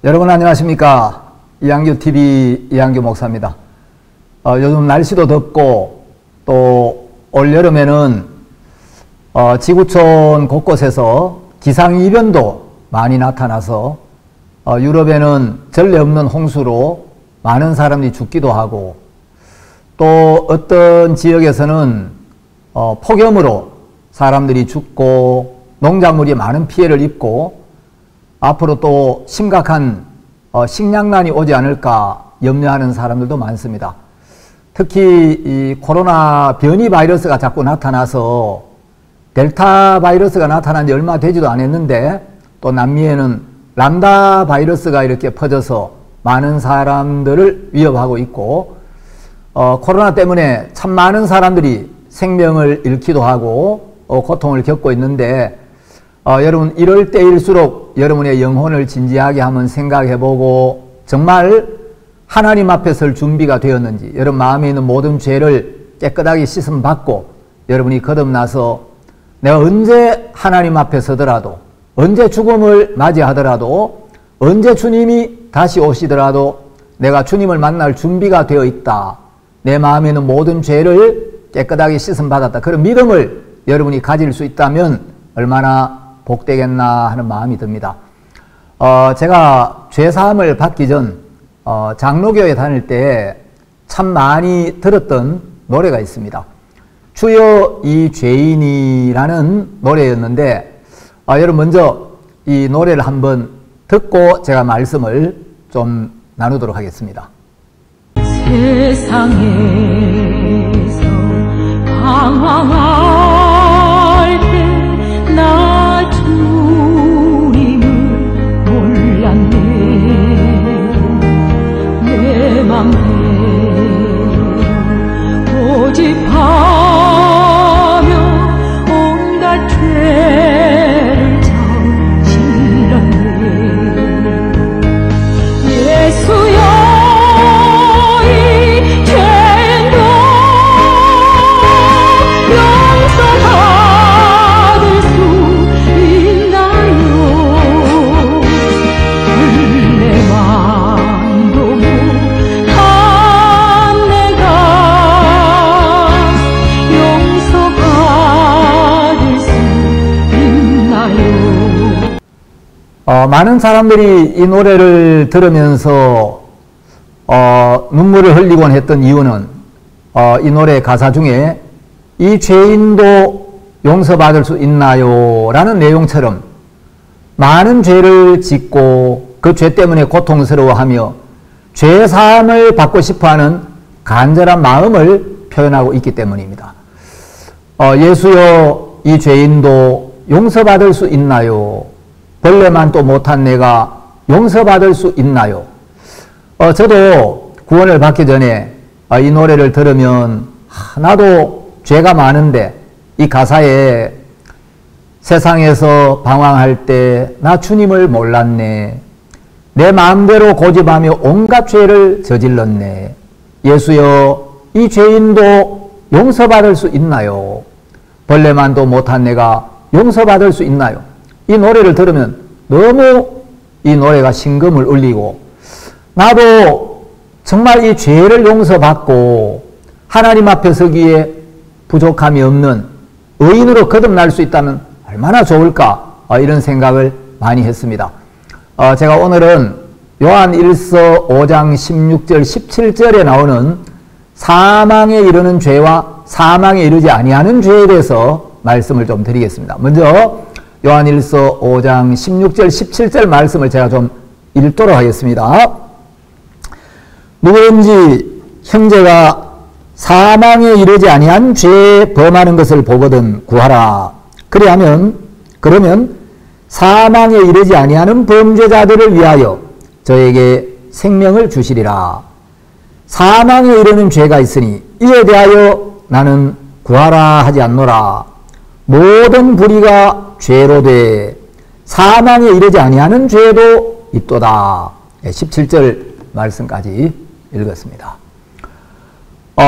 여러분 안녕하십니까? 이양규TV 이양규 목사입니다. 요즘 날씨도 덥고 또 올여름에는 지구촌 곳곳에서 기상이변도 많이 나타나서 유럽에는 전례 없는 홍수로 많은 사람들이 죽기도 하고, 또 어떤 지역에서는 폭염으로 사람들이 죽고 농작물이 많은 피해를 입고 앞으로 또 심각한 식량난이 오지 않을까 염려하는 사람들도 많습니다. 특히 이 코로나 변이 바이러스가 자꾸 나타나서 델타 바이러스가 나타난 지 얼마 되지도 않았는데 또 남미에는 람다 바이러스가 이렇게 퍼져서 많은 사람들을 위협하고 있고, 코로나 때문에 참 많은 사람들이 생명을 잃기도 하고 고통을 겪고 있는데, 여러분 이럴 때일수록 여러분의 영혼을 진지하게 한번 생각해보고 정말 하나님 앞에 설 준비가 되었는지, 여러분 마음에 있는 모든 죄를 깨끗하게 씻음 받고 여러분이 거듭나서 내가 언제 하나님 앞에 서더라도, 언제 죽음을 맞이하더라도, 언제 주님이 다시 오시더라도 내가 주님을 만날 준비가 되어 있다, 내 마음에 있는 모든 죄를 깨끗하게 씻음 받았다, 그런 믿음을 여러분이 가질 수 있다면 얼마나 복되겠나 하는 마음이 듭니다. 제가 죄사함을 받기 전 장로교회 다닐 때 참 많이 들었던 노래가 있습니다. 주여 이 죄인이라는 노래였는데, 여러분 먼저 이 노래를 한번 듣고 제가 말씀을 좀 나누도록 하겠습니다. 세상에서 방황할 때 나 주님을 몰랐네. 내 맘대로 고집하며 온갖 죄를 저질렀네. 예수여 이 죄도 용서받을 수 있나요? 벌레만도 못한 내가 용서받을 수 있나요? 많은 사람들이 이 노래를 들으면서 눈물을 흘리곤 했던 이유는 이 노래 가사 중에 이 죄인도 용서받을 수 있나요? 라는 내용처럼 많은 죄를 짓고 그 죄 때문에 고통스러워하며 죄사함을 받고 싶어하는 간절한 마음을 표현하고 있기 때문입니다. 예수여 이 죄인도 용서받을 수 있나요? 벌레만도 못한 내가 용서받을 수 있나요? 저도 구원을 받기 전에 이 노래를 들으면 나도 죄가 많은데, 이 가사에 세상에서 방황할 때 나 주님을 몰랐네. 내 마음대로 고집하며 온갖 죄를 저질렀네. 예수여 이 죄인도 용서받을 수 있나요? 벌레만도 못한 내가 용서받을 수 있나요? 이 노래를 들으면 너무 이 노래가 심금을 울리고, 나도 정말 이 죄를 용서받고 하나님 앞에 서기에 부족함이 없는 의인으로 거듭날 수 있다면 얼마나 좋을까, 이런 생각을 많이 했습니다. 제가 오늘은 요한 1서 5장 16절 17절에 나오는 사망에 이르는 죄와 사망에 이르지 아니하는 죄에 대해서 말씀을 좀 드리겠습니다. 먼저 요한 1서 5장 16절 17절 말씀을 제가 좀 읽도록 하겠습니다. 누구든지 형제가 사망에 이르지 아니한 죄에 범하는 것을 보거든 구하라. 그러면 사망에 이르지 아니하는 범죄자들을 위하여 저에게 생명을 주시리라. 사망에 이르는 죄가 있으니 이에 대하여 나는 구하라 하지 않노라. 모든 불의가 죄로 돼 사망에 이르지 아니하는 죄도 있도다. 17절 말씀까지 읽었습니다.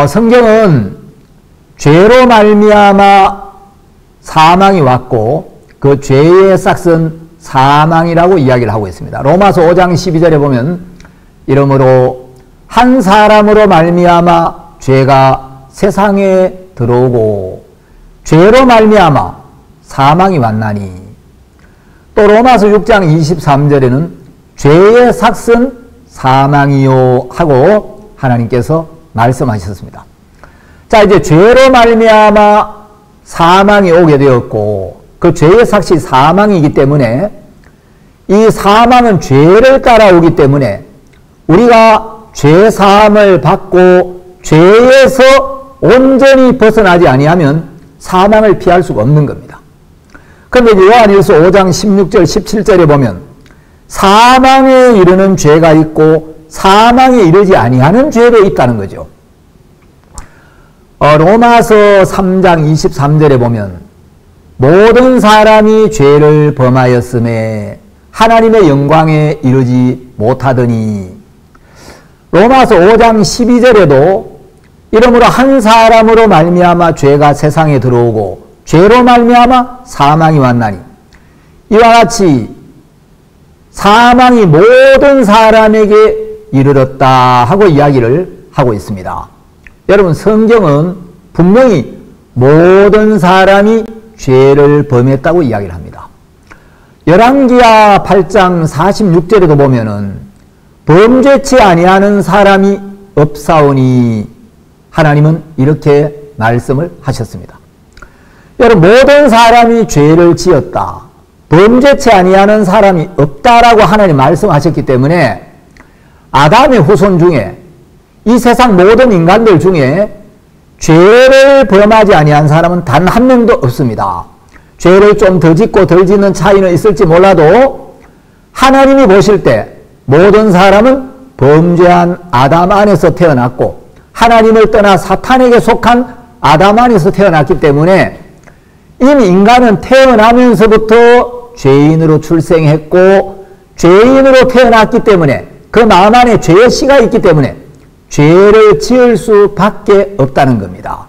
성경은 죄로 말미암아 사망이 왔고 그 죄의 싹은 사망이라고 이야기를 하고 있습니다. 로마서 5장 12절에 보면 이러므로 한 사람으로 말미암아 죄가 세상에 들어오고 죄로 말미암아 사망이 왔나니, 또 로마서 6장 23절에는 죄의 삭은 사망이요 하고 하나님께서 말씀하셨습니다. 자, 이제 죄로 말미암아 사망이 오게 되었고 그 죄의 삭이 사망이기 때문에 이 사망은 죄를 따라오기 때문에 우리가 죄 사함을 받고 죄에서 온전히 벗어나지 아니하면 사망을 피할 수가 없는 겁니다. 그런데 요한일서 5장 16절 17절에 보면 사망에 이르는 죄가 있고 사망에 이르지 아니하는 죄도 있다는 거죠. 로마서 3장 23절에 보면 모든 사람이 죄를 범하였음에 하나님의 영광에 이르지 못하더니, 로마서 5장 12절에도 이러므로 한 사람으로 말미암아 죄가 세상에 들어오고 죄로 말미암아 사망이 왔나니, 이와 같이 사망이 모든 사람에게 이르렀다 하고 이야기를 하고 있습니다. 여러분, 성경은 분명히 모든 사람이 죄를 범했다고 이야기를 합니다. 열왕기하 8장 46절에도 보면은 범죄치 아니하는 사람이 없사오니 하나님은 이렇게 말씀을 하셨습니다. 여러분, 모든 사람이 죄를 지었다, 범죄치 아니하는 사람이 없다라고 하나님 말씀하셨기 때문에 아담의 후손 중에 이 세상 모든 인간들 중에 죄를 범하지 아니한 사람은 단 한 명도 없습니다. 죄를 좀 더 짓고 덜 짓는 차이는 있을지 몰라도 하나님이 보실 때 모든 사람은 범죄한 아담 안에서 태어났고 하나님을 떠나 사탄에게 속한 아담 안에서 태어났기 때문에 이미 인간은 태어나면서부터 죄인으로 출생했고 죄인으로 태어났기 때문에 그 마음 안에 죄의 씨가 있기 때문에 죄를 지을 수밖에 없다는 겁니다.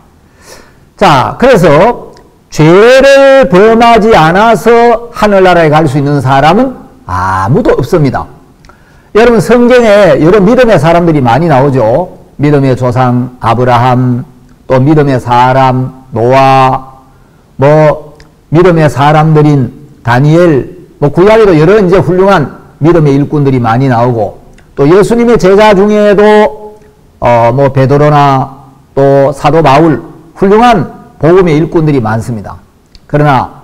자, 그래서 죄를 범하지 않아서 하늘나라에 갈 수 있는 사람은 아무도 없습니다. 여러분, 성경에 여러 믿음의 사람들이 많이 나오죠. 믿음의 조상 아브라함, 또 믿음의 사람 노아, 믿음의 사람들인 다니엘, 구약에도 여러 이제 훌륭한 믿음의 일꾼들이 많이 나오고, 또 예수님의 제자 중에도 베드로나 또 사도 바울, 훌륭한 복음의 일꾼들이 많습니다. 그러나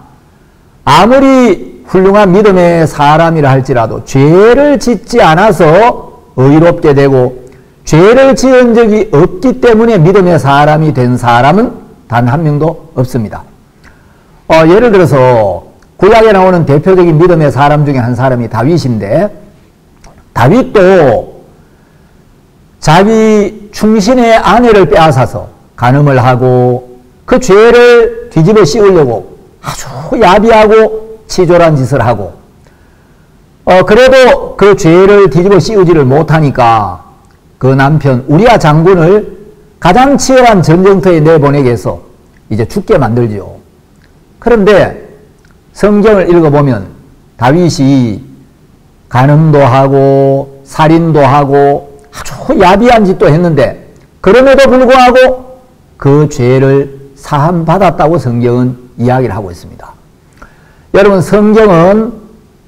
아무리 훌륭한 믿음의 사람이라 할지라도 죄를 짓지 않아서 의롭게 되고 죄를 지은 적이 없기 때문에 믿음의 사람이 된 사람은 단 한 명도 없습니다. 예를 들어서 구약에 나오는 대표적인 믿음의 사람 중에 한 사람이 다윗인데, 다윗도 자기 충신의 아내를 빼앗아서 간음을 하고 그 죄를 뒤집어 씌우려고 아주 야비하고 치졸한 짓을 하고, 그래도 그 죄를 뒤집어 씌우지를 못하니까 그 남편 우리아 장군을 가장 치열한 전쟁터에 내보내게 해서 이제 죽게 만들지요. 그런데 성경을 읽어보면 다윗이 간음도 하고 살인도 하고 아주 야비한 짓도 했는데 그럼에도 불구하고 그 죄를 사함받았다고 성경은 이야기를 하고 있습니다. 여러분, 성경은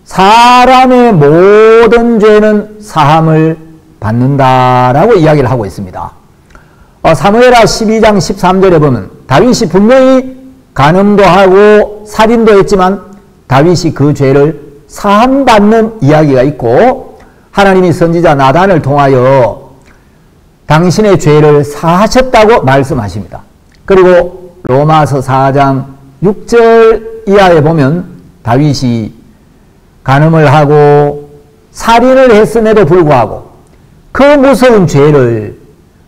사람의 모든 죄는 사함을 받는다라고 이야기를 하고 있습니다. 사무엘하 12장 13절에 보면 다윗이 분명히 간음도 하고 살인도 했지만 다윗이 그 죄를 사함받는 이야기가 있고, 하나님이 선지자 나단을 통하여 당신의 죄를 사하셨다고 말씀하십니다. 그리고 로마서 4장 6절 이하에 보면 다윗이 간음을 하고 살인을 했음에도 불구하고 그 무서운 죄를,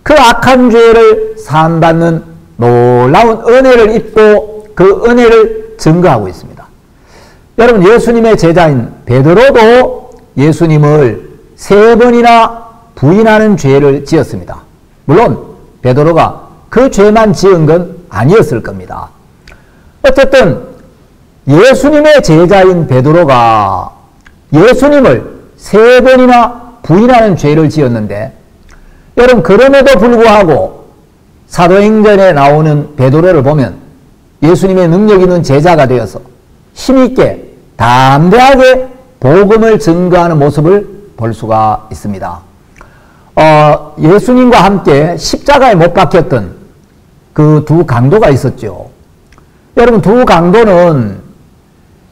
그 악한 죄를 사함받는 놀라운 은혜를 입고 그 은혜를 증거하고 있습니다. 여러분, 예수님의 제자인 베드로도 예수님을 3번이나 부인하는 죄를 지었습니다. 물론 베드로가 그 죄만 지은 건 아니었을 겁니다. 어쨌든 예수님의 제자인 베드로가 예수님을 3번이나 부인하는 죄를 지었는데, 여러분 그럼에도 불구하고 사도행전에 나오는 베드로를 보면 예수님의 능력 있는 제자가 되어서 힘있게 담대하게 복음을 증거하는 모습을 볼 수가 있습니다. 예수님과 함께 십자가에 못 박혔던 그 두 강도가 있었죠. 여러분 두 강도는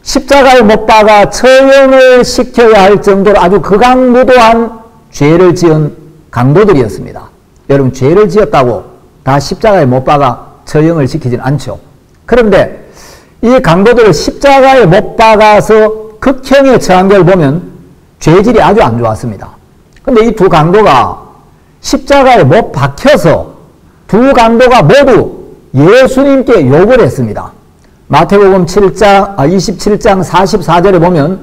십자가에 못 박아 처형을 시켜야 할 정도로 아주 극악무도한 죄를 지은 강도들이었습니다. 여러분 죄를 지었다고 다 십자가에 못 박아 처형을 시키진 않죠. 그런데 이 강도들을 십자가에 못 박아서 극형에 처한 걸 보면 죄질이 아주 안 좋았습니다. 근데 이 두 강도가 십자가에 못 박혀서 두 강도가 모두 예수님께 욕을 했습니다. 마태복음 27장 44절에 보면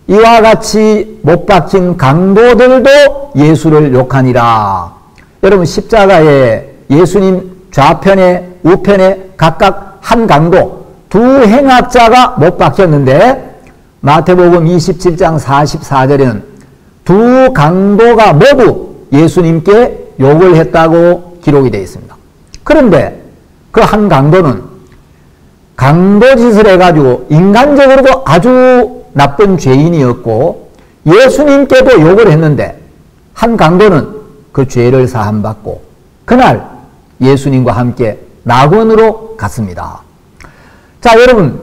이와 같이 못 박힌 강도들도 예수를 욕하니라. 여러분 십자가에 예수님 좌편에 우편에 각각 한 강도 두 행악자가 못 박혔는데 마태복음 27장 44절에는 두 강도가 모두 예수님께 욕을 했다고 기록이 되어 있습니다. 그런데 그 한 강도는 강도짓을 해가지고 인간적으로도 아주 나쁜 죄인이었고 예수님께도 욕을 했는데 한 강도는 그 죄를 사함받고 그날 예수님과 함께 낙원으로 갔습니다. 자, 여러분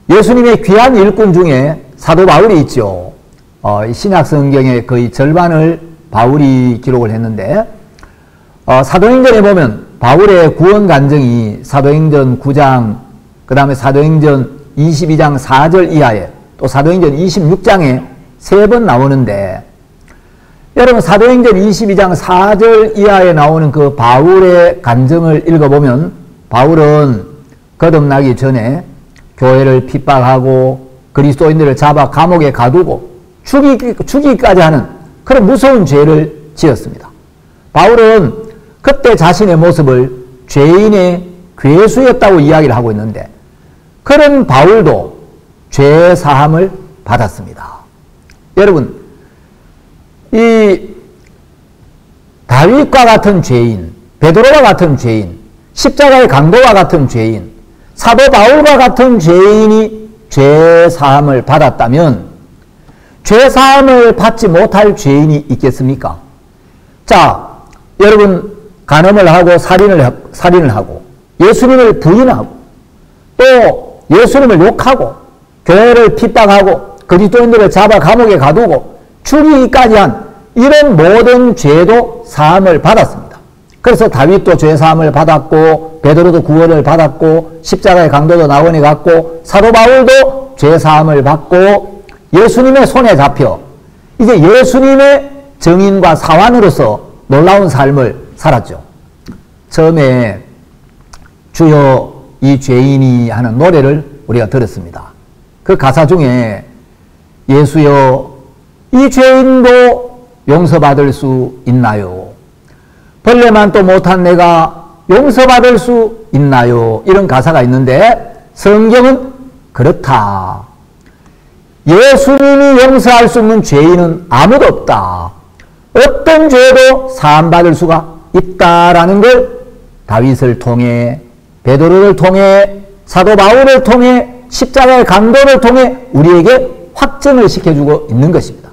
예수님의 귀한 일꾼 중에 사도 바울이 있죠. 신약 성경의 거의 절반을 바울이 기록을 했는데 사도행전에 보면 바울의 구원 간증이 사도행전 9장 그 다음에 사도행전 22장 4절 이하에 또 사도행전 26장에 3번 나오는데 여러분 사도행전 22장 4절 이하에 나오는 그 바울의 간증을 읽어보면 바울은 거듭나기 전에 교회를 핍박하고 그리스도인들을 잡아 감옥에 가두고 죽이기까지 하는 그런 무서운 죄를 지었습니다. 바울은 그때 자신의 모습을 죄인의 괴수였다고 이야기를 하고 있는데 그런 바울도 죄 사함을 받았습니다. 여러분 이 다윗과 같은 죄인, 베드로와 같은 죄인, 십자가의 강도와 같은 죄인, 사도 바울과 같은 죄인이 죄 사함을 받았다면 죄 사함을 받지 못할 죄인이 있겠습니까? 자, 여러분 간음을 하고 살인을 하고 예수님을 부인하고 또 예수님을 욕하고 교회를 핍박하고 그리스도인들을 잡아 감옥에 가두고 죽이기까지 한 이런 모든 죄도 사함을 받았습니다. 그래서 다윗도 죄 사함을 받았고 베드로도 구원을 받았고 십자가의 강도도 낙원에 갔고 사도 바울도 죄 사함을 받고 예수님의 손에 잡혀 이제 예수님의 증인과 사환으로서 놀라운 삶을 살았죠. 처음에 주여 이 죄인이 하는 노래를 우리가 들었습니다. 그 가사 중에 예수여 이 죄인도 용서받을 수 있나요? 벌레만도 못한 내가 용서받을 수 있나요? 이런 가사가 있는데 성경은 그렇다. 예수님이 용서할 수 없는 죄인은 아무도 없다. 어떤 죄도 사함받을 수가 있다라는 걸 다윗을 통해 베드로를 통해 사도 바울을 통해 십자가의 강도를 통해 우리에게 확증을 시켜주고 있는 것입니다.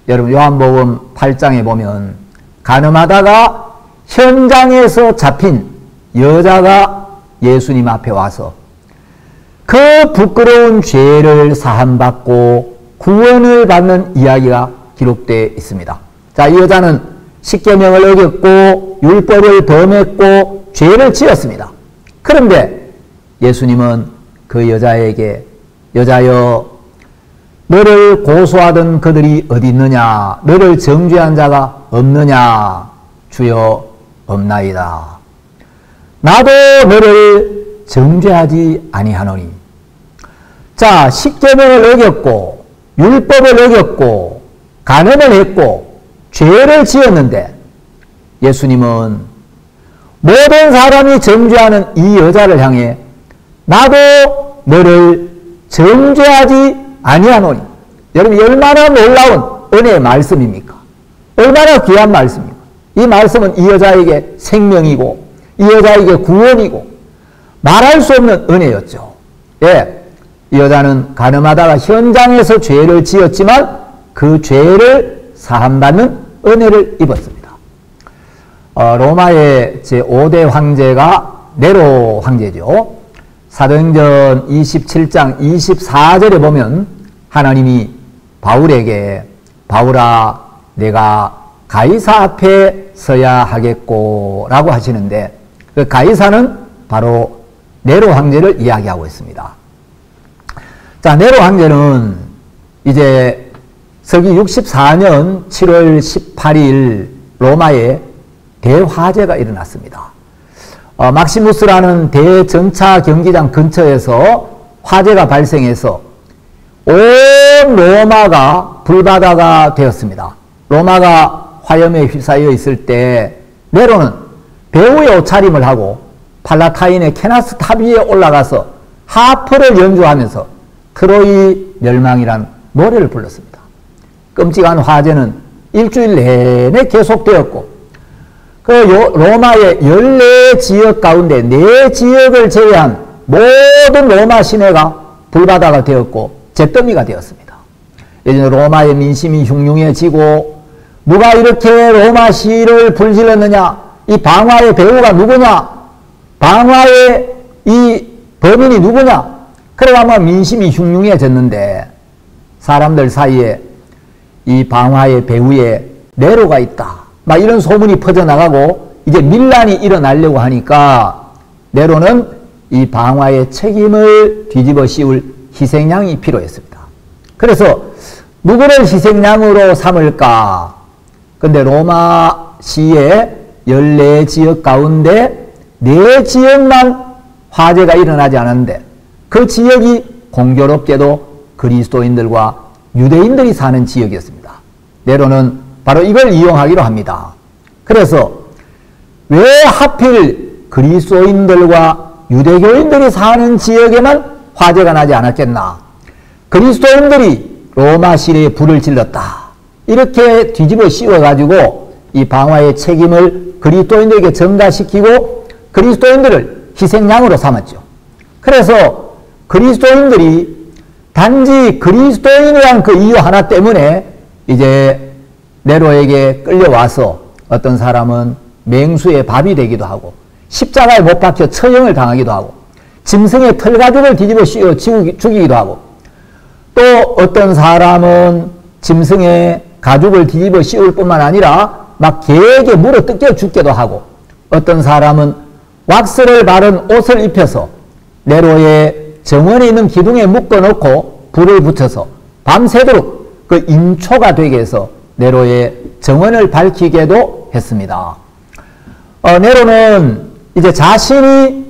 여러분 요한복음 8장에 보면 간음하다가 현장에서 잡힌 여자가 예수님 앞에 와서 그 부끄러운 죄를 사함받고 구원을 받는 이야기가 기록되어 있습니다. 자, 이 여자는 십계명을 어겼고 율법을 범했고 죄를 지었습니다. 그런데 예수님은 그 여자에게 여자여 너를 고소하던 그들이 어디 있느냐? 너를 정죄한 자가 없느냐? 주여 없나이다. 나도 너를 정죄하지 아니하노니. 자, 십계명을 어겼고 율법을 어겼고 간음을 했고 죄를 지었는데 예수님은 모든 사람이 정죄하는 이 여자를 향해 나도 너를 정죄하지 아니하노니. 여러분 얼마나 놀라운 은혜의 말씀입니까? 얼마나 귀한 말씀입니까? 이 말씀은 이 여자에게 생명이고 이 여자에게 구원이고 말할 수 없는 은혜였죠. 예, 이 여자는 가늠하다가 현장에서 죄를 지었지만 그 죄를 사함받는 은혜를 입었습니다. 로마의 제5대 황제가 네로 황제죠. 사도행전 27장 24절에 보면 하나님이 바울에게 바울아 내가 가이사 앞에 서야 하겠고 라고 하시는데 그 가이사는 바로 네로 황제를 이야기하고 있습니다. 자, 네로 황제는 이제 서기 64년 7월 18일 로마에 대화재가 일어났습니다. 막시무스라는 대전차 경기장 근처에서 화재가 발생해서 온 로마가 불바다가 되었습니다. 로마가 화염에 휩싸여 있을 때 네로는 배우의 옷차림을 하고 팔라타인의 케나스 탑 위에 올라가서 하프를 연주하면서 트로이 멸망이란 노래를 불렀습니다. 끔찍한 화재는 일주일 내내 계속되었고 그 로마의 14지역 가운데 4지역을 제외한 모든 로마 시내가 불바다가 되었고 잿더미가 되었습니다. 예전에 로마의 민심이 흉흉해지고 누가 이렇게 로마 시를 불질렀느냐, 이 방화의 배우가 누구냐, 방화의 이 범인이 누구냐, 그래가 아마 민심이 흉흉해졌는데 사람들 사이에 이 방화의 배우에 네로가 있다, 막 이런 소문이 퍼져나가고 이제 밀란이 일어나려고 하니까 네로는 이 방화의 책임을 뒤집어 씌울 희생양이 필요했습니다. 그래서 누구를 희생양으로 삼을까? 근데 로마 시의 14지역 가운데 4지역만 화재가 일어나지 않았는데 그 지역이 공교롭게도 그리스도인들과 유대인들이 사는 지역이었습니다. 네로는 바로 이걸 이용하기로 합니다. 그래서 왜 하필 그리스도인들과 유대교인들이 사는 지역에만 화재가 나지 않았겠나? 그리스도인들이 로마 시내에 불을 질렀다. 이렇게 뒤집어 씌워가지고 이 방화의 책임을 그리스도인들에게 전가시키고 그리스도인들을 희생양으로 삼았죠. 그래서 그리스도인들이 단지 그리스도인이란 그 이유 하나 때문에 이제 네로에게 끌려와서 어떤 사람은 맹수의 밥이 되기도 하고 십자가에 못 박혀 처형을 당하기도 하고 짐승의 털가죽을 뒤집어 씌워 죽이기도 하고 또 어떤 사람은 짐승의 가죽을 뒤집어 씌울 뿐만 아니라 막 개에게 물어 뜯겨 죽기도 하고 어떤 사람은 왁스를 바른 옷을 입혀서 네로의 정원에 있는 기둥에 묶어놓고 불을 붙여서 밤새도록 그 인초가 되게 해서 네로의 정원을 밝히게도 했습니다. 네로는 이제 자신이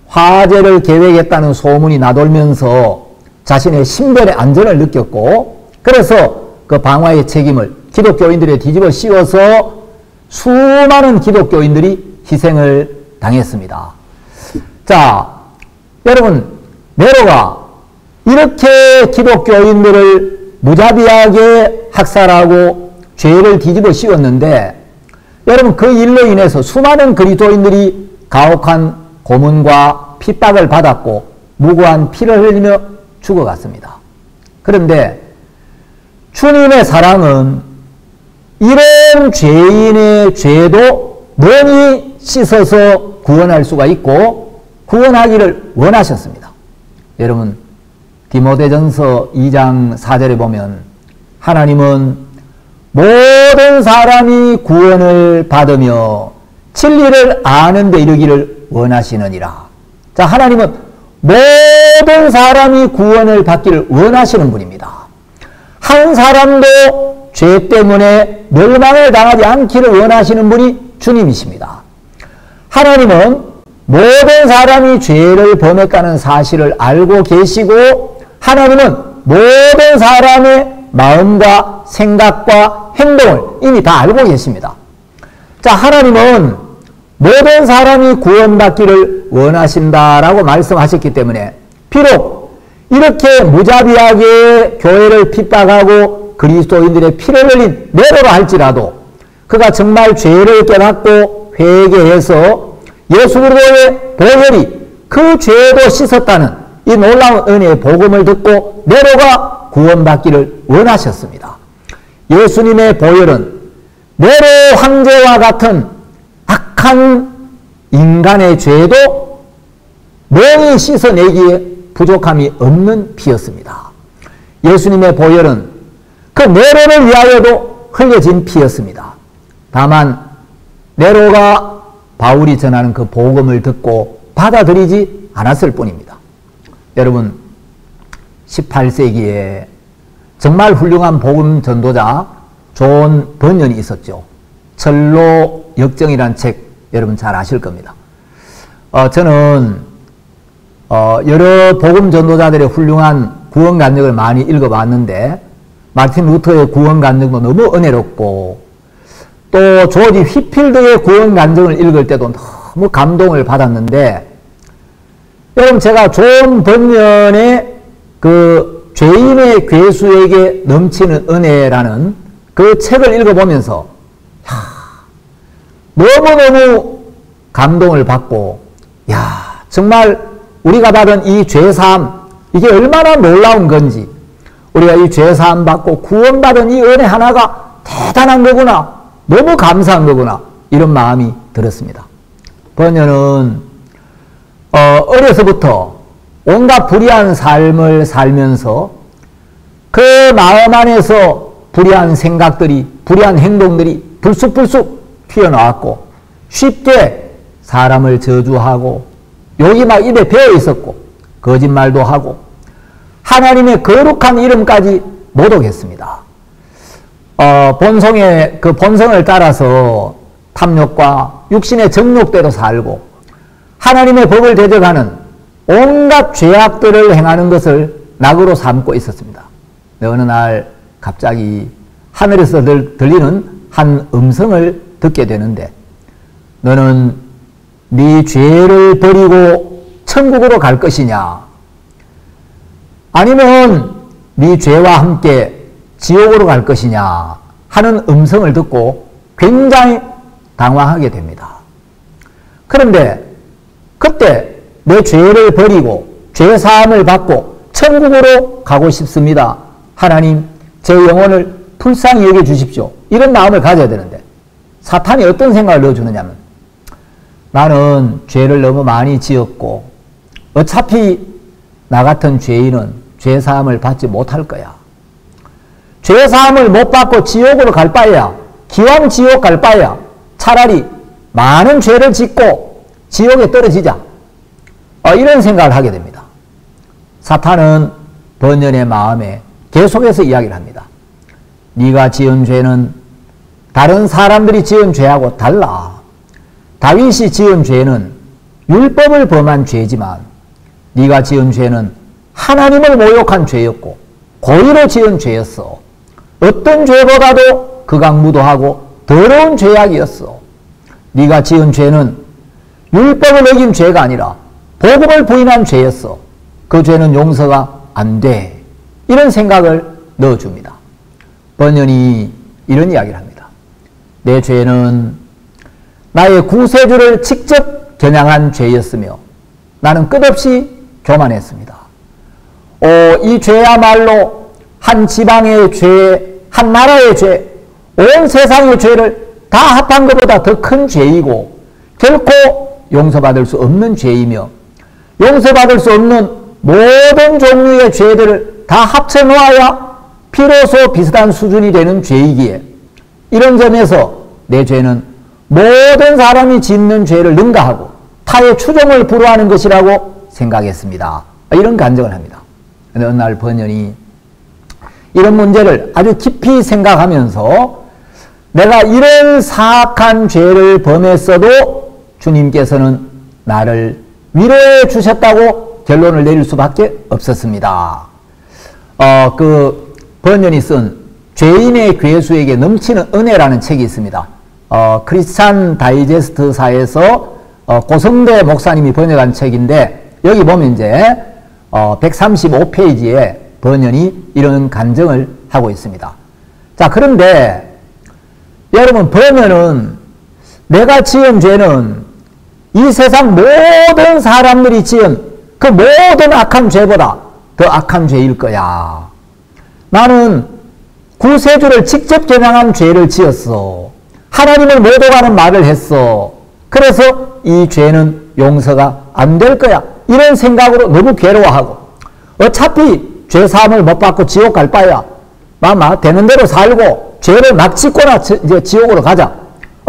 화재를 계획했다는 소문이 나돌면서 자신의 신변의 안전을 느꼈고 그래서 그 방화의 책임을 기독교인들에 뒤집어 씌워서 수많은 기독교인들이 희생을 당했습니다. 자, 여러분, 네로가 이렇게 기독교인들을 무자비하게 학살하고 죄를 뒤집어 씌웠는데 여러분 그 일로 인해서 수많은 그리스도인들이 가혹한 고문과 핍박을 받았고 무고한 피를 흘리며 죽어갔습니다. 그런데 주님의 사랑은 이런 죄인의 죄도 능히 씻어서 구원할 수가 있고 구원하기를 원하셨습니다. 여러분 디모데전서 2장 4절에 보면 하나님은 모든 사람이 구원을 받으며 진리를 아는 데 이르기를 원하시느니라. 자, 하나님은 모든 사람이 구원을 받기를 원하시는 분입니다. 한 사람도 죄 때문에 멸망을 당하지 않기를 원하시는 분이 주님이십니다. 하나님은 모든 사람이 죄를 범했다는 사실을 알고 계시고 하나님은 모든 사람의 마음과 생각과 행동을 이미 다 알고 계십니다. 자, 하나님은 모든 사람이 구원받기를 원하신다라고 말씀하셨기 때문에 비록 이렇게 무자비하게 교회를 핍박하고 그리스도인들의 피를 흘린 네로라 할지라도 그가 정말 죄를 깨닫고 회개해서 예수 그리스도의 보혈이 그 죄도 씻었다는 이 놀라운 은혜의 복음을 듣고 네로가 구원받기를 원하셨습니다. 예수님의 보혈은 네로 황제와 같은 악한 인간의 죄도 멍이 씻어내기에 부족함이 없는 피였습니다. 예수님의 보혈은 그 네로를 위하여도 흘려진 피였습니다. 다만 네로가 바울이 전하는 그 복음을 듣고 받아들이지 않았을 뿐입니다. 여러분, 18세기에 정말 훌륭한 복음 전도자 존 번연이 있었죠. 철로 역정이라는 책 여러분 잘 아실 겁니다. 저는 여러 복음 전도자들의 훌륭한 구원 간증을 많이 읽어봤는데 마틴 루터의 구원 간증도 너무 은혜롭고 또 조지 휘필드의 구원 간증을 읽을 때도 너무 감동을 받았는데 여러분 제가 존 번연의 그 죄인의 괴수에게 넘치는 은혜라는 그 책을 읽어보면서 너무너무 감동을 받고 정말 우리가 받은 이 죄사함 이게 얼마나 놀라운 건지 우리가 이 죄사함 받고 구원받은 이 은혜 하나가 대단한 거구나 너무 감사한 거구나 이런 마음이 들었습니다. 번연은 어려서부터 온갖 불의한 삶을 살면서 그 마음 안에서 불의한 생각들이 불의한 행동들이 불쑥불쑥 튀어나왔고 쉽게 사람을 저주하고 욕이 막 입에 배어 있었고 거짓말도 하고 하나님의 거룩한 이름까지 모독했습니다. 본성의 그 본성을 따라서 탐욕과 육신의 정욕대로 살고 하나님의 법을 대적하는 온갖 죄악들을 행하는 것을 낙으로 삼고 있었습니다. 어느 날 갑자기 하늘에서 들리는 한 음성을 듣게 되는데 너는 네 죄를 버리고 천국으로 갈 것이냐 아니면 네 죄와 함께 지옥으로 갈 것이냐 하는 음성을 듣고 굉장히 당황하게 됩니다. 그런데 그때 내 죄를 버리고 죄사함을 받고 천국으로 가고 싶습니다. 하나님 제 영혼을 불쌍히 여겨주십시오. 이런 마음을 가져야 되는데 사탄이 어떤 생각을 넣어주느냐면 나는 죄를 너무 많이 지었고 어차피 나 같은 죄인은 죄사함을 받지 못할 거야. 죄사함을 못 받고 지옥으로 갈 바에야 기왕 지옥 갈 바에야 차라리 많은 죄를 짓고 지옥에 떨어지자. 이런 생각을 하게 됩니다. 사탄은 번연의 마음에 계속해서 이야기를 합니다. 네가 지은 죄는 다른 사람들이 지은 죄하고 달라. 다윗이 지은 죄는 율법을 범한 죄지만 네가 지은 죄는 하나님을 모욕한 죄였고 고의로 지은 죄였어. 어떤 죄보다도 극악무도하고 더러운 죄악이었어. 네가 지은 죄는 율법을 어긴 죄가 아니라 복음을 부인한 죄였어. 그 죄는 용서가 안 돼. 이런 생각을 넣어줍니다. 번연이 이런 이야기를 합니다. 내 죄는 나의 구세주를 직접 겨냥한 죄였으며 나는 끝없이 교만했습니다. 이 죄야말로 한 지방의 죄, 한 나라의 죄, 온 세상의 죄를 다 합한 것보다 더 큰 죄이고 결코 용서받을 수 없는 죄이며 용서받을 수 없는 모든 종류의 죄들을 다 합쳐 놓아야 비로소 비슷한 수준이 되는 죄이기에 이런 점에서 내 죄는 모든 사람이 짓는 죄를 능가하고 타의 추종을 불허하는 것이라고 생각했습니다. 이런 간증을 합니다. 그런데 어느 날 번연이 이런 문제를 아주 깊이 생각하면서 내가 이런 사악한 죄를 범했어도 주님께서는 나를 위로해 주셨다고 결론을 내릴 수밖에 없었습니다. 그 번연이 쓴 죄인의 괴수에게 넘치는 은혜라는 책이 있습니다. 크리스찬 다이제스트사에서 고성대 목사님이 번역한 책인데 여기 보면 이제 135페이지에 번연이 이런 간증을 하고 있습니다. 자, 그런데 여러분, 번연은 내가 지은 죄는 이 세상 모든 사람들이 지은 그 모든 악한 죄보다 더 악한 죄일 거야. 나는 구세주를 직접 겨냥한 죄를 지었어. 하나님을 못 오가는 말을 했어. 그래서 이 죄는 용서가 안 될 거야. 이런 생각으로 너무 괴로워하고, 어차피 죄 사함을 못 받고 지옥 갈 바야. 마마 되는 대로 살고 죄를 막 짓거나 이제 지옥으로 가자.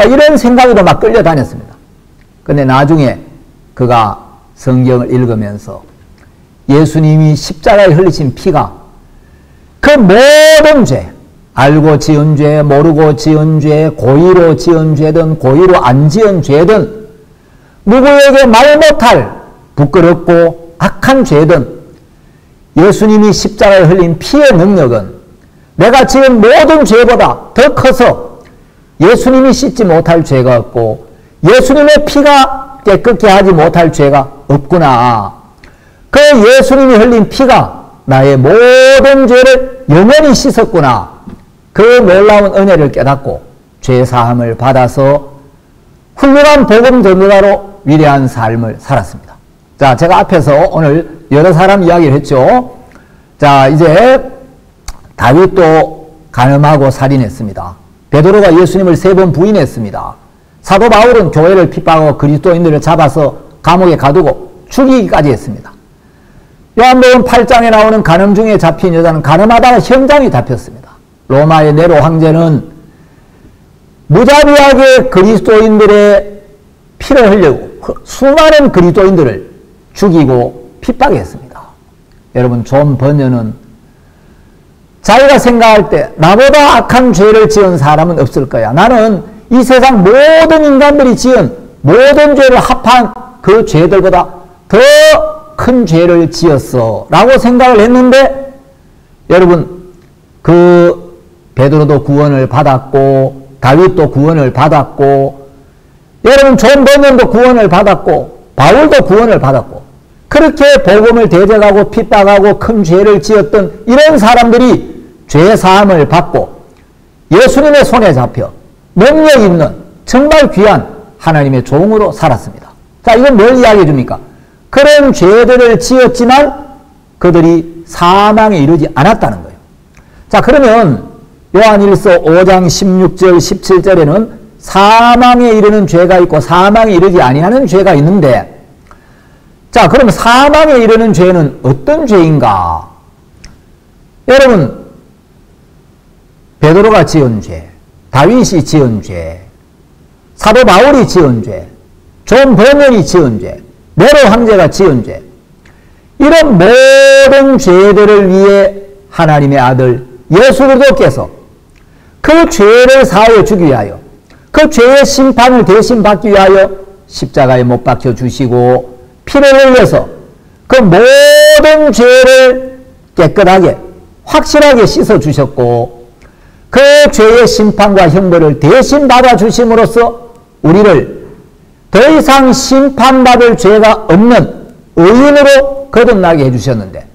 이런 생각으로 막 끌려다녔습니다. 근데 나중에 그가 성경을 읽으면서 예수님이 십자가에 흘리신 피가 그 모든 죄, 알고 지은 죄, 모르고 지은 죄, 고의로 지은 죄든 고의로 안 지은 죄든 누구에게 말 못할 부끄럽고 악한 죄든 예수님이 십자가에 흘린 피의 능력은 내가 지은 모든 죄보다 더 커서 예수님이 씻지 못할 죄가 없고 예수님의 피가 깨끗게 하지 못할 죄가 없구나. 그 예수님이 흘린 피가 나의 모든 죄를 영원히 씻었구나. 그 놀라운 은혜를 깨닫고 죄사함을 받아서 훌륭한 복음 전도자로 위대한 삶을 살았습니다. 자, 제가 앞에서 오늘 여러 사람 이야기를 했죠. 자, 이제 다윗도 간음하고 살인했습니다. 베드로가 예수님을 3번 부인했습니다. 사도 바울은 교회를 핍박하고 그리스도인들을 잡아서 감옥에 가두고 죽이기까지 했습니다. 요한복음 8장에 나오는 간음 중에 잡힌 여자는 간음하다가 현장에 잡혔습니다. 로마의 네로 황제는 무자비하게 그리스도인들의 피를 흘리고 수많은 그리스도인들을 죽이고 핍박했습니다. 여러분, 존 번연은 자기가 생각할 때 나보다 악한 죄를 지은 사람은 없을 거야. 나는 이 세상 모든 인간들이 지은 모든 죄를 합한 그 죄들보다 더 큰 죄를 지었어 라고 생각을 했는데, 여러분, 그 베드로도 구원을 받았고 다윗도 구원을 받았고, 여러분 존 번연도 구원을 받았고 바울도 구원을 받았고, 그렇게 복음을 대적하고 핍박하고 큰 죄를 지었던 이런 사람들이 죄사함을 받고 예수님의 손에 잡혀 능력 있는 정말 귀한 하나님의 종으로 살았습니다. 자, 이건 뭘 이야기해 줍니까? 그런 죄들을 지었지만 그들이 사망에 이르지 않았다는 거예요. 자, 그러면 요한일서 5장 16절 17절에는 사망에 이르는 죄가 있고 사망에 이르지 아니하는 죄가 있는데, 자, 그럼 사망에 이르는 죄는 어떤 죄인가? 여러분, 베드로가 지은 죄, 다윗이 지은 죄, 사도 바울이 지은 죄, 존 번연이 지은 죄, 네로 황제가 지은 죄, 이런 모든 죄들을 위해 하나님의 아들 예수 그리스도께서 그 죄를 사하여 주기 위하여, 그 죄의 심판을 대신 받기 위하여 십자가에 못 박혀 주시고 피를 흘려서 그 모든 죄를 깨끗하게 확실하게 씻어 주셨고, 그 죄의 심판과 형벌을 대신 받아 주심으로써 우리를 더 이상 심판받을 죄가 없는 의인으로 거듭나게 해주셨는데,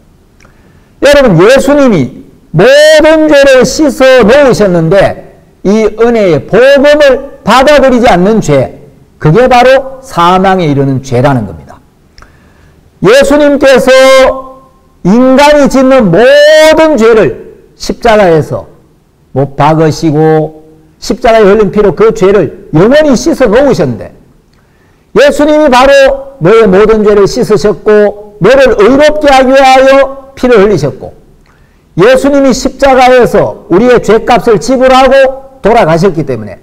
여러분, 예수님이 모든 죄를 씻어 놓으셨는데 이 은혜의 복음을 받아들이지 않는 죄, 그게 바로 사망에 이르는 죄라는 겁니다. 예수님께서 인간이 짓는 모든 죄를 십자가에서 못 박으시고 십자가에 흘린 피로 그 죄를 영원히 씻어 놓으셨는데, 예수님이 바로 너의 모든 죄를 씻으셨고 너를 의롭게 하기 위하여 피를 흘리셨고, 예수님이 십자가에서 우리의 죄값을 지불하고 돌아가셨기 때문에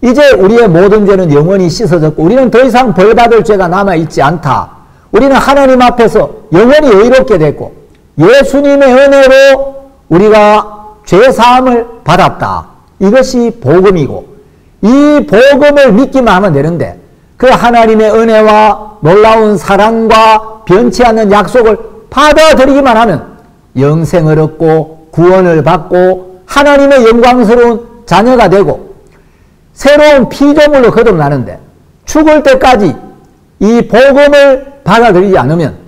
이제 우리의 모든 죄는 영원히 씻어졌고 우리는 더 이상 벌받을 죄가 남아있지 않다. 우리는 하나님 앞에서 영원히 의롭게 됐고 예수님의 은혜로 우리가 죄사함을 받았다. 이것이 복음이고, 이 복음을 믿기만 하면 되는데 그 하나님의 은혜와 놀라운 사랑과 변치 않는 약속을 받아들이기만 하면 영생을 얻고 구원을 받고 하나님의 영광스러운 자녀가 되고 새로운 피조물로 거듭나는데, 죽을 때까지 이 복음을 받아들이지 않으면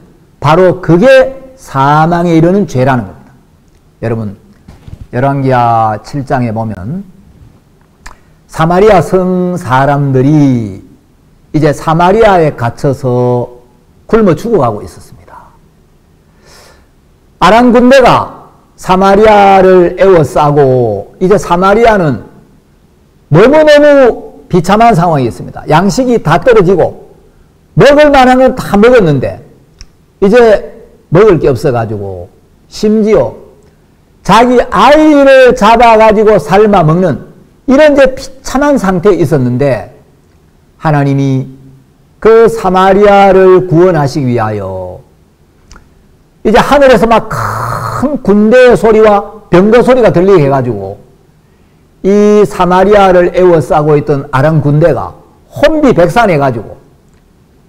바로 그게 사망에 이르는 죄라는 겁니다. 여러분, 열왕기하 7장에 보면 사마리아 성 사람들이 이제 사마리아에 갇혀서 굶어 죽어가고 있었습니다. 아람 군대가 사마리아를 에워싸고 이제 사마리아는 너무너무 비참한 상황이었습니다. 양식이 다 떨어지고 먹을 만한 건 다 먹었는데 이제 먹을 게 없어가지고 심지어 자기 아이를 잡아가지고 삶아 먹는 이런 이제 비참한 상태에 있었는데 하나님이 그 사마리아를 구원하시기 위하여 이제 하늘에서 막 큰 군대의 소리와 병거 소리가 들리게 해가지고 이 사마리아를 에워싸고 있던 아람 군대가 혼비백산해가지고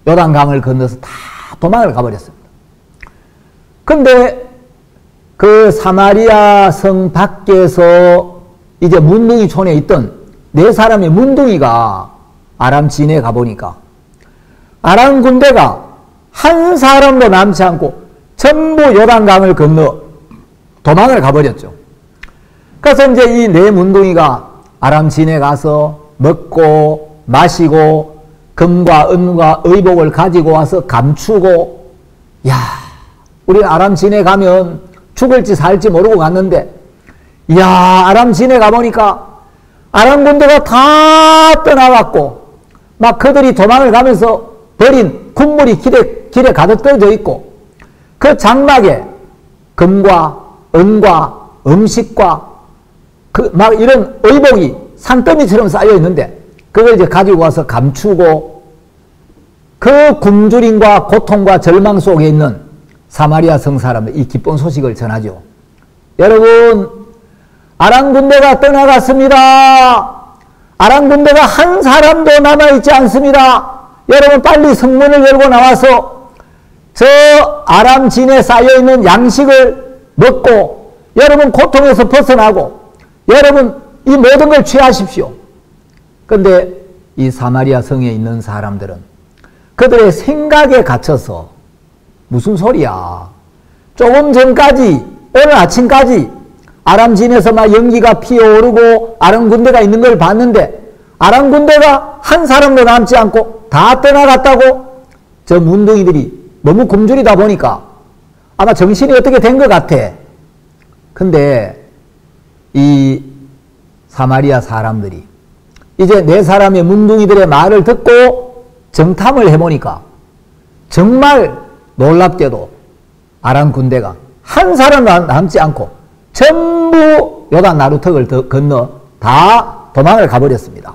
요단강을 건너서 다 도망을 가버렸습니다. 근데 그 사마리아 성 밖에서 이제 문둥이촌에 있던 4사람의 문둥이가 아람 진에 가보니까 아람 군대가 한 사람도 남지 않고 전부 요단강을 건너 도망을 가버렸죠. 그래서 이제 이 4문둥이가 아람 진에 가서 먹고 마시고 금과 은과 의복을 가지고 와서 감추고, 야, 우리 아람 진에 가면 죽을지 살지 모르고 갔는데, 이야, 아람 진에 가보니까 아람 군대가 다 떠나갔고 막 그들이 도망을 가면서 버린 군물이 길에 가득 떨어져 있고 그 장막에 금과 은과 음식과 막 이런 의복이 산더미처럼 쌓여 있는데 그걸 이제 가지고 와서 감추고 그 굶주림과 고통과 절망 속에 있는 사마리아 성 사람들 이 기쁜 소식을 전하죠. 여러분, 아람 군대가 떠나갔습니다. 아람 군대가 한 사람도 남아있지 않습니다. 여러분, 빨리 성문을 열고 나와서 저 아람 진에 쌓여있는 양식을 먹고 여러분 고통에서 벗어나고 여러분 이 모든 걸 취하십시오. 그런데 이 사마리아 성에 있는 사람들은 그들의 생각에 갇혀서 무슨 소리야, 조금 전까지 오늘 아침까지 아람 진에서 막 연기가 피어오르고 아람 군대가 있는 걸 봤는데 아람 군대가 한 사람도 남지 않고 다 떠나갔다고. 저 문둥이들이 너무 굶주리다 보니까 아마 정신이 어떻게 된 것 같아. 근데 이 사마리아 사람들이 이제 4사람의 문둥이들의 말을 듣고 정탐을 해보니까 정말 놀랍게도 아람 군대가 한 사람도 남지 않고 전부 요단 나루턱을 건너 다 도망을 가버렸습니다.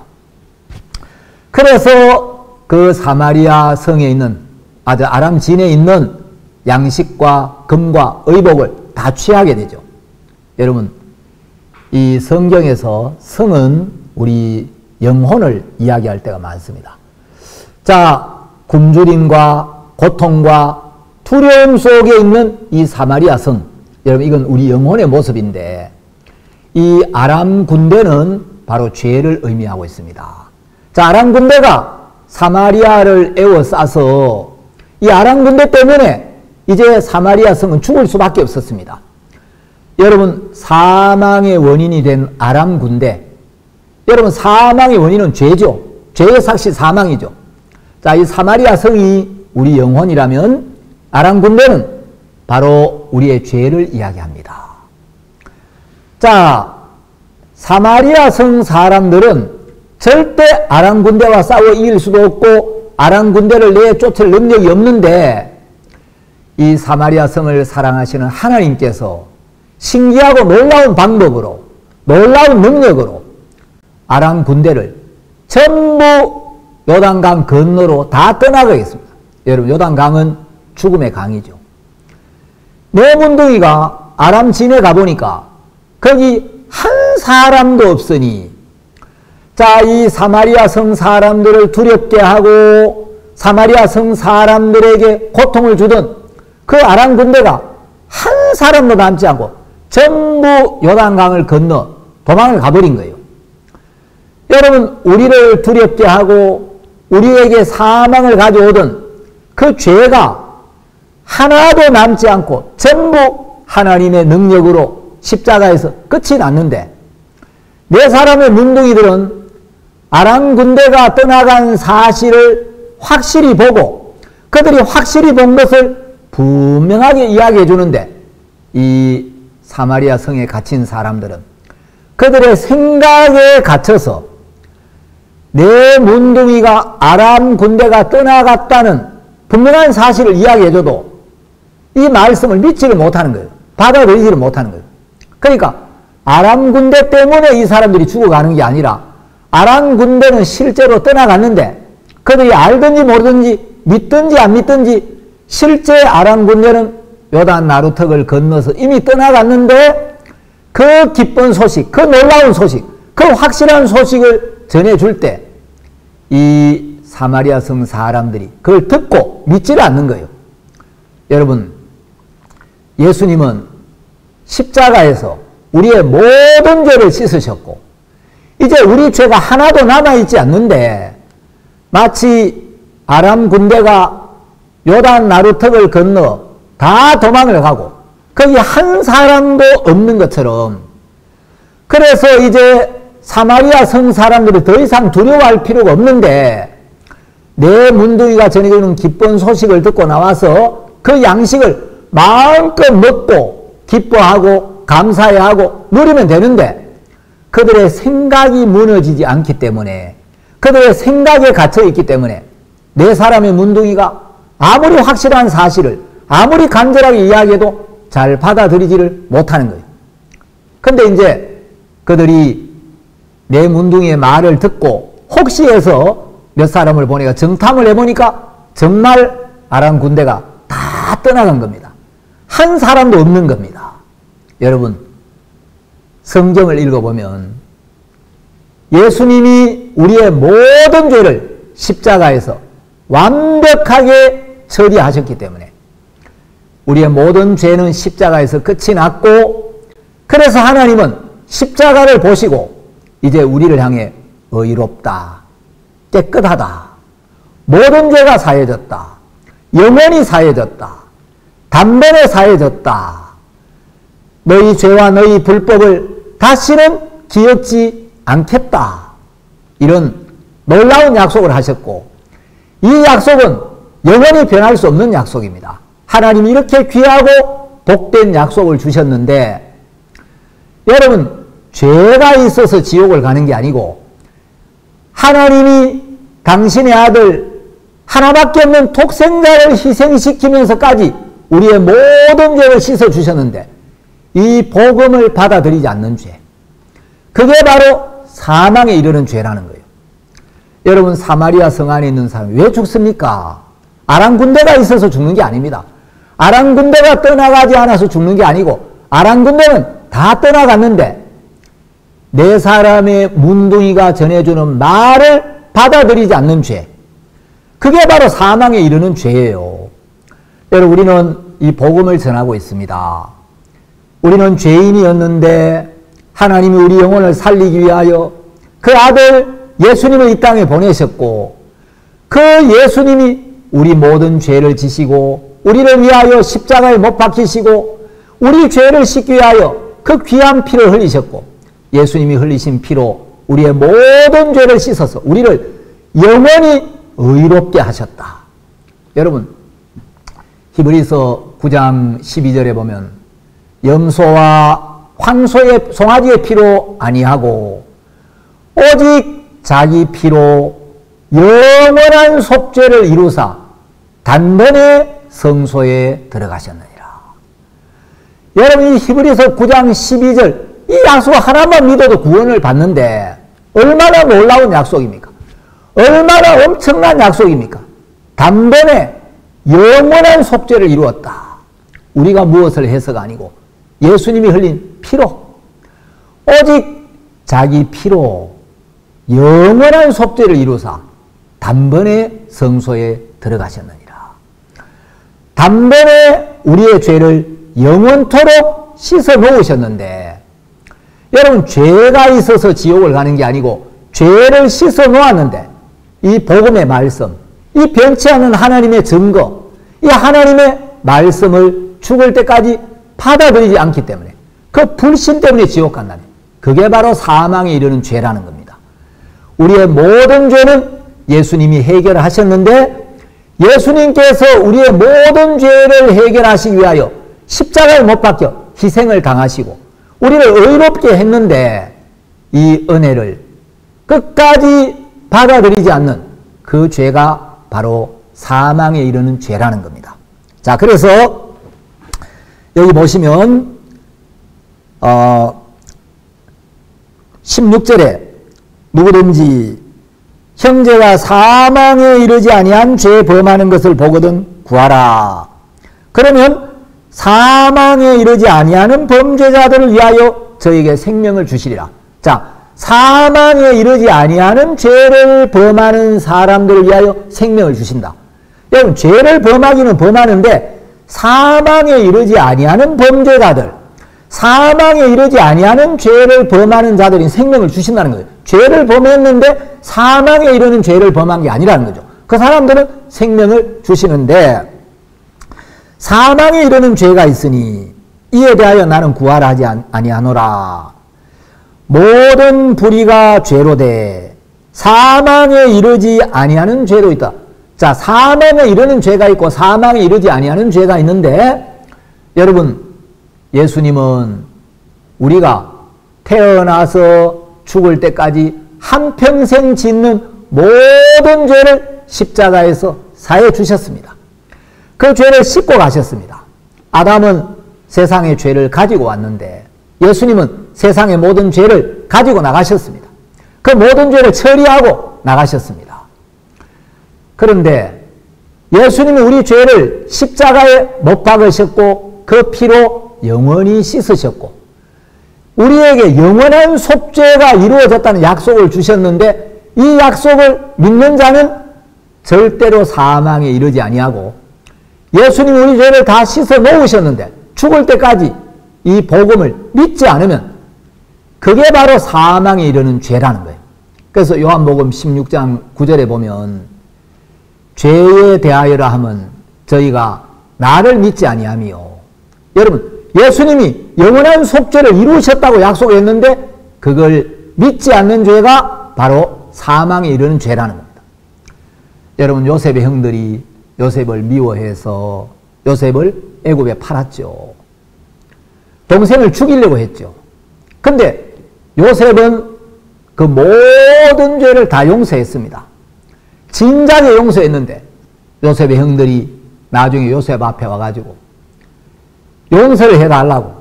그래서 그 사마리아 성에 있는 아람 진에 있는 양식과 금과 의복을 다 취하게 되죠. 여러분, 이 성경에서 성은 우리 영혼을 이야기할 때가 많습니다. 자, 굶주림과 고통과 두려움 속에 있는 이 사마리아 성, 여러분 이건 우리 영혼의 모습인데 이 아람 군대는 바로 죄를 의미하고 있습니다. 자, 아람 군대가 사마리아를 에워싸서 이 아람 군대 때문에 이제 사마리아 성은 죽을 수밖에 없었습니다. 여러분, 사망의 원인이 된 아람 군대, 여러분 사망의 원인은 죄죠. 죄의 삭시 사망이죠. 자, 이 사마리아 성이 우리 영혼이라면 아람 군대는 바로 우리의 죄를 이야기합니다. 자, 사마리아 성 사람들은 절대 아람 군대와 싸워 이길 수도 없고 아람 군대를 내쫓을 능력이 없는데 이 사마리아 성을 사랑하시는 하나님께서 신기하고 놀라운 방법으로 놀라운 능력으로 아람 군대를 전부 요단강 건너로 다 떠나가겠습니다. 여러분, 요단강은 죽음의 강이죠. 4문둥이가 아람 진에 가보니까 거기 한 사람도 없으니 자, 이 사마리아 성 사람들을 두렵게 하고 사마리아 성 사람들에게 고통을 주던 그 아람 군대가 한 사람도 남지 않고 전부 요단강을 건너 도망을 가버린 거예요. 여러분, 우리를 두렵게 하고 우리에게 사망을 가져오던 그 죄가 하나도 남지 않고 전부 하나님의 능력으로 십자가에서 끝이 났는데, 네 사람의 문둥이들은 아람 군대가 떠나간 사실을 확실히 보고 그들이 확실히 본 것을 분명하게 이야기해 주는데, 이 사마리아 성에 갇힌 사람들은 그들의 생각에 갇혀서 내 문둥이가 아람 군대가 떠나갔다는 분명한 사실을 이야기해줘도 이 말씀을 믿지를 못하는 거예요. 받아들이지를 못하는 거예요. 그러니까 아람 군대 때문에 이 사람들이 죽어가는 게 아니라 아람 군대는 실제로 떠나갔는데 그들이 알든지 모르든지 믿든지 안 믿든지 실제 아람 군대는 요단 나루턱을 건너서 이미 떠나갔는데 그 기쁜 소식, 그 놀라운 소식, 그 확실한 소식을 전해줄 때 이 사마리아 성 사람들이 그걸 듣고 믿지를 않는 거예요. 여러분, 예수님은 십자가에서 우리의 모든 죄를 씻으셨고 이제 우리 죄가 하나도 남아있지 않는데 마치 아람 군대가 요단 나루턱을 건너 다 도망을 가고 거기 한 사람도 없는 것처럼, 그래서 이제 사마리아 성 사람들이 더 이상 두려워할 필요가 없는데 내 문둥이가 전해주는 기쁜 소식을 듣고 나와서 그 양식을 마음껏 먹고 기뻐하고 감사해하고 누리면 되는데 그들의 생각이 무너지지 않기 때문에, 그들의 생각에 갇혀있기 때문에 네 사람의 문둥이가 아무리 확실한 사실을 아무리 간절하게 이야기해도 잘 받아들이지를 못하는 거예요. 근데 이제 그들이 내 문둥이의 말을 듣고 혹시 해서 몇 사람을 보내가 정탐을 해보니까 정말 아람 군대가 다 떠나간 겁니다. 한 사람도 없는 겁니다. 여러분, 성경을 읽어보면 예수님이 우리의 모든 죄를 십자가에서 완벽하게 처리하셨기 때문에 우리의 모든 죄는 십자가에서 끝이 났고, 그래서 하나님은 십자가를 보시고 이제 우리를 향해 의롭다, 깨끗하다, 모든 죄가 사해졌다, 영원히 사해졌다, 단번에 사해졌다, 너희 죄와 너희 불법을 다시는 기억지 않겠다, 이런 놀라운 약속을 하셨고, 이 약속은 영원히 변할 수 없는 약속입니다. 하나님이 이렇게 귀하고 복된 약속을 주셨는데, 여러분, 죄가 있어서 지옥을 가는 게 아니고 하나님이 당신의 아들 하나밖에 없는 독생자를 희생시키면서까지 우리의 모든 죄를 씻어주셨는데 이 복음을 받아들이지 않는 죄, 그게 바로 사망에 이르는 죄라는 거예요. 여러분, 사마리아 성 안에 있는 사람이 왜 죽습니까? 아람 군대가 있어서 죽는 게 아닙니다. 아람 군대가 떠나가지 않아서 죽는 게 아니고 아람 군대는 다 떠나갔는데 네 사람의 문둥이가 전해주는 말을 받아들이지 않는 죄, 그게 바로 사망에 이르는 죄예요. 여러분, 우리는 이 복음을 전하고 있습니다. 우리는 죄인이었는데 하나님이 우리 영혼을 살리기 위하여 그 아들 예수님을 이 땅에 보내셨고, 그 예수님이 우리 모든 죄를 지시고 우리를 위하여 십자가에 못 박히시고 우리 죄를 씻기 위하여 그 귀한 피를 흘리셨고, 예수님이 흘리신 피로 우리의 모든 죄를 씻어서 우리를 영원히 의롭게 하셨다. 여러분, 히브리서 9장 12절에 보면 염소와 황소의 송아지의 피로 아니하고 오직 자기 피로 영원한 속죄를 이루사 단번에 성소에 들어가셨느니라. 여러분, 이 히브리서 9장 12절 이 약속 하나만 믿어도 구원을 받는데 얼마나 놀라운 약속입니까? 얼마나 엄청난 약속입니까? 단번에 영원한 속죄를 이루었다. 우리가 무엇을 해서가 아니고 예수님이 흘린 피로, 오직 자기 피로 영원한 속죄를 이루사 단번에 성소에 들어가셨느니라. 단번에 우리의 죄를 영원토록 씻어 놓으셨는데, 여러분, 죄가 있어서 지옥을 가는 게 아니고 죄를 씻어 놓았는데 이 복음의 말씀, 이 변치 않는 하나님의 증거, 이 하나님의 말씀을 죽을 때까지 받아들이지 않기 때문에, 그 불신 때문에 지옥 간다네. 그게 바로 사망에 이르는 죄라는 겁니다. 우리의 모든 죄는 예수님이 해결하셨는데, 예수님께서 우리의 모든 죄를 해결하시기 위하여 십자가에 못 박혀 희생을 당하시고 우리를 의롭게 했는데, 이 은혜를 끝까지 받아들이지 않는 그 죄가 바로 사망에 이르는 죄라는 겁니다. 자, 그래서 여기 보시면 16절에 누구든지 형제가 사망에 이르지 아니한 죄 범하는 것을 보거든 구하라. 그러면 사망에 이르지 아니하는 범죄자들을 위하여 저에게 생명을 주시리라. 자, 사망에 이르지 아니하는 죄를 범하는 사람들을 위하여 생명을 주신다. 여러분, 죄를 범하기는 범하는데 사망에 이르지 아니하는 범죄자들, 사망에 이르지 아니하는 죄를 범하는 자들이 생명을 주신다는 거예요. 죄를 범했는데 사망에 이르는 죄를 범한 게 아니라는 거죠. 그 사람들은 생명을 주시는데, 사망에 이르는 죄가 있으니 이에 대하여 나는 구하라 하지 아니하노라. 모든 불의가 죄로되 사망에 이르지 아니하는 죄도 있다. 자, 사망에 이르는 죄가 있고 사망에 이르지 아니하는 죄가 있는데, 여러분, 예수님은 우리가 태어나서 죽을 때까지 한평생 짓는 모든 죄를 십자가에서 사해 주셨습니다. 그 죄를 씻고 가셨습니다. 아담은 세상의 죄를 가지고 왔는데 예수님은 세상의 모든 죄를 가지고 나가셨습니다. 그 모든 죄를 처리하고 나가셨습니다. 그런데 예수님은 우리 죄를 십자가에 못 박으셨고 그 피로 영원히 씻으셨고 우리에게 영원한 속죄가 이루어졌다는 약속을 주셨는데, 이 약속을 믿는 자는 절대로 사망에 이르지 아니하고, 예수님이 우리 죄를 다 씻어 놓으셨는데 죽을 때까지 이 복음을 믿지 않으면 그게 바로 사망에 이르는 죄라는 거예요. 그래서 요한복음 16장 9절에 보면 죄에 대하여라 하면 저희가 나를 믿지 아니하며, 여러분, 예수님이 영원한 속죄를 이루셨다고 약속했는데 그걸 믿지 않는 죄가 바로 사망에 이르는 죄라는 겁니다. 여러분, 요셉의 형들이 요셉을 미워해서 요셉을 애굽에 팔았죠. 동생을 죽이려고 했죠. 근데 요셉은 그 모든 죄를 다 용서했습니다. 진작에 용서했는데 요셉의 형들이 나중에 요셉 앞에 와가지고 용서를 해달라고.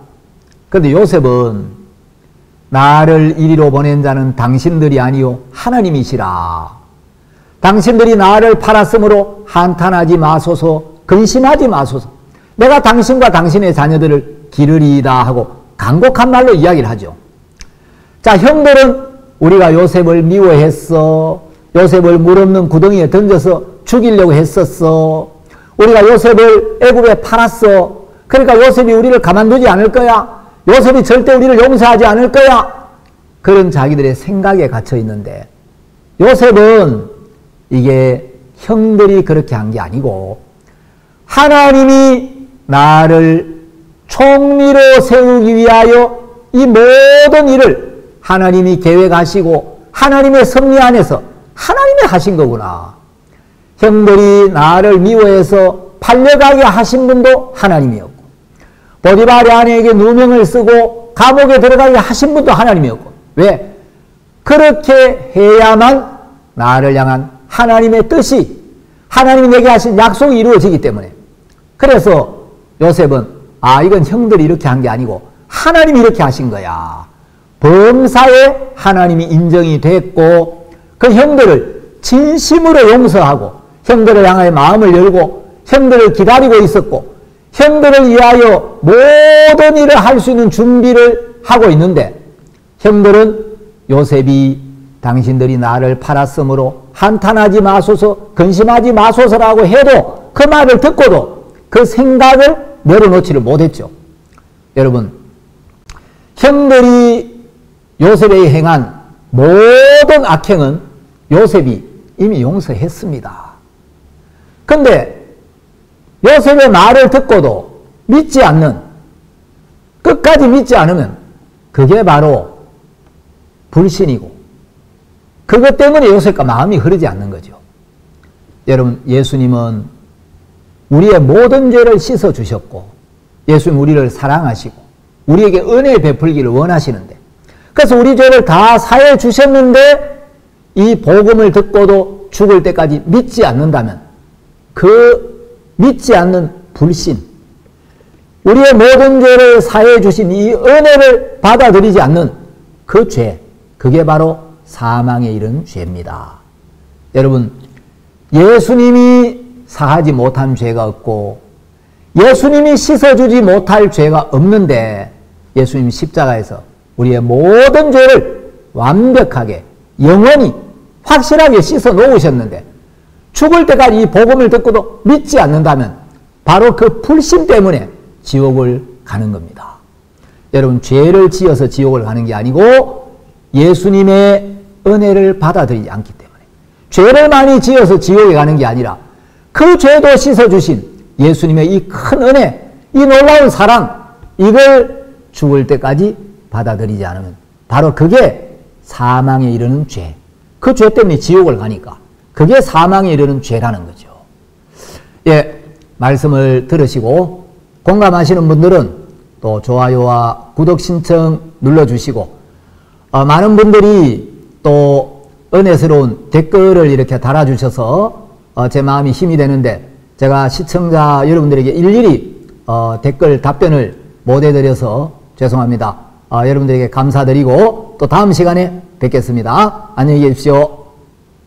그런데 요셉은 나를 이리로 보낸 자는 당신들이 아니요 하나님이시라. 당신들이 나를 팔았으므로 한탄하지 마소서, 근심하지 마소서. 내가 당신과 당신의 자녀들을 기르리이다 하고 간곡한 말로 이야기를 하죠. 자, 형들은 우리가 요셉을 미워했어. 요셉을 물 없는 구덩이에 던져서 죽이려고 했었어. 우리가 요셉을 애굽에 팔았어. 그러니까 요셉이 우리를 가만두지 않을 거야. 요셉이 절대 우리를 용서하지 않을 거야. 그런 자기들의 생각에 갇혀 있는데, 요셉은 이게 형들이 그렇게 한 게 아니고 하나님이 나를 총리로 세우기 위하여 이 모든 일을 하나님이 계획하시고 하나님의 섭리 안에서 하나님이 하신 거구나. 형들이 나를 미워해서 팔려가게 하신 분도 하나님이었고, 보디발의 아내에게 누명을 쓰고 감옥에 들어가게 하신 분도 하나님이었고, 왜? 그렇게 해야만 나를 향한 하나님의 뜻이, 하나님이 내게 하신 약속이 이루어지기 때문에. 그래서 요셉은 이건 형들이 이렇게 한 게 아니고 하나님이 이렇게 하신 거야. 범사에 하나님이 인정이 됐고 그 형들을 진심으로 용서하고 형들을 향하여 마음을 열고 형들을 기다리고 있었고 형들을 위하여 모든 일을 할 수 있는 준비를 하고 있는데, 형들은 요셉이 당신들이 나를 팔았으므로 한탄하지 마소서, 근심하지 마소서라고 해도 그 말을 듣고도 그 생각을 내려놓지를 못했죠. 여러분, 형들이 요셉에게 행한 모든 악행은 요셉이 이미 용서했습니다. 근데 요셉의 말을 듣고도 믿지 않는, 끝까지 믿지 않으면 그게 바로 불신이고, 그것 때문에 요셉과 마음이 흐르지 않는 거죠. 여러분, 예수님은 우리의 모든 죄를 씻어 주셨고, 예수님 우리를 사랑하시고 우리에게 은혜 베풀기를 원하시는데, 그래서 우리 죄를 다 사해 주셨는데 이 복음을 듣고도 죽을 때까지 믿지 않는다면, 그 믿지 않는 불신, 우리의 모든 죄를 사해 주신 이 은혜를 받아들이지 않는 그 죄, 그게 바로 사망에 이르는 죄입니다. 여러분, 예수님이 사하지 못한 죄가 없고 예수님이 씻어주지 못할 죄가 없는데, 예수님 십자가에서 우리의 모든 죄를 완벽하게 영원히 확실하게 씻어 놓으셨는데, 죽을 때까지 이 복음을 듣고도 믿지 않는다면 바로 그 불신 때문에 지옥을 가는 겁니다. 여러분, 죄를 지어서 지옥을 가는 게 아니고 예수님의 은혜를 받아들이지 않기 때문에, 죄를 많이 지어서 지옥에 가는 게 아니라 그 죄도 씻어주신 예수님의 이 큰 은혜, 이 놀라운 사랑, 이걸 죽을 때까지 받아들이지 않으면 바로 그게 사망에 이르는 죄, 그 죄 때문에 지옥을 가니까 그게 사망에 이르는 죄라는 거죠. 예, 말씀을 들으시고 공감하시는 분들은 또 좋아요와 구독 신청 눌러주시고, 많은 분들이 또 은혜스러운 댓글을 이렇게 달아주셔서 제 마음이 힘이 되는데, 제가 시청자 여러분들에게 일일이 댓글 답변을 못 해드려서 죄송합니다. 여러분들에게 감사드리고 또 다음 시간에 뵙겠습니다. 안녕히 계십시오.